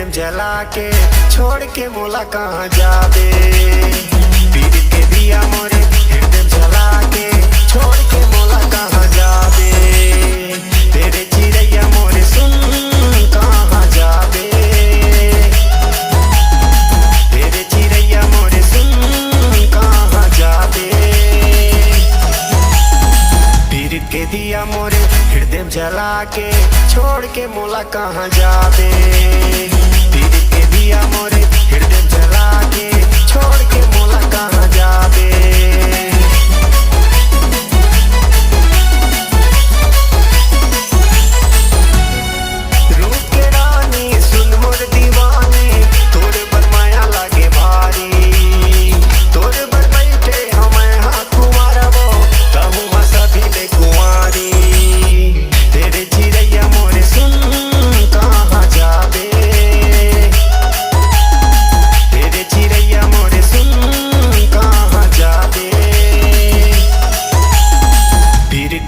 जला के छोड़ के मोला कहाँ जाबे। पीर के दिया मोरे हृदय जला के छोड़ के मोला कहाँ जाबे। तेरे चिड़ैया मोरे सुन कहाँ जाबे। तेरे चिड़ैया मोरे सुन कहाँ जाबे। पीर के दिया मोरे हृदय जला के छोड़ के मोला कहाँ जाबे। दिया मोरे हृदय जला के छोड़ के मोला कहाँ जाबे। रूप के रानी सुन मोर दीवानी तोरे पर माया लागे भारी। तोरे पर बैठे हमें हाँ कुंवारा वो कहूँ हाँ सभी ले कुंवारी। तेरे चिड़ैया मोरे सुन कहाँ जाबे।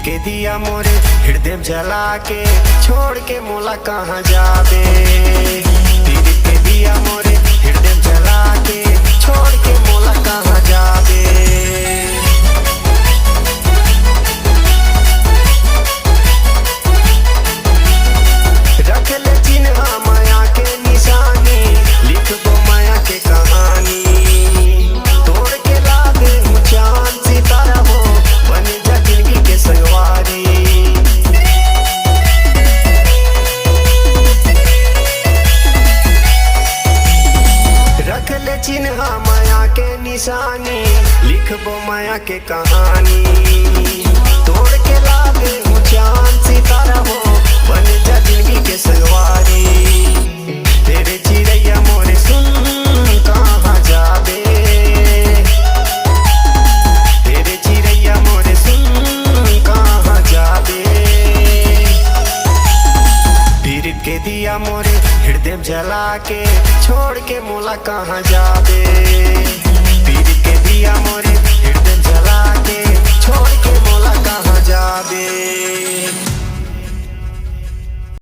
के दिया मोरे हृदय जला के छोड़ के मोला कहाँ जाबे। पीर के दिया मोरे हृदय जला के छोड़ के मोला कहाँ जाबे। रख ले चिन्ह माया के निशानी लिख दो माया के कहानी। तोड़ के ला दे चांद सितारा हो बन जा जिंदगी के सवारी। रख ले चिन्ह माया के निशानी लिख दो माया के कहानी। तोड़ के ला दे चांद सितारा हो बन जा जिंदगी के सवारी। तेरे चिड़ैया मोरे सुन कहाँ जाबे। तेरे चिड़ैया मोरे सुन कहाँ जाबे। पीर के दिया मोरे हृदय जला के छोड़ के मोला कहाँ जाबे। पीर के दिया मोरे हृदय जला के छोड़ के मोला कहाँ जाबे।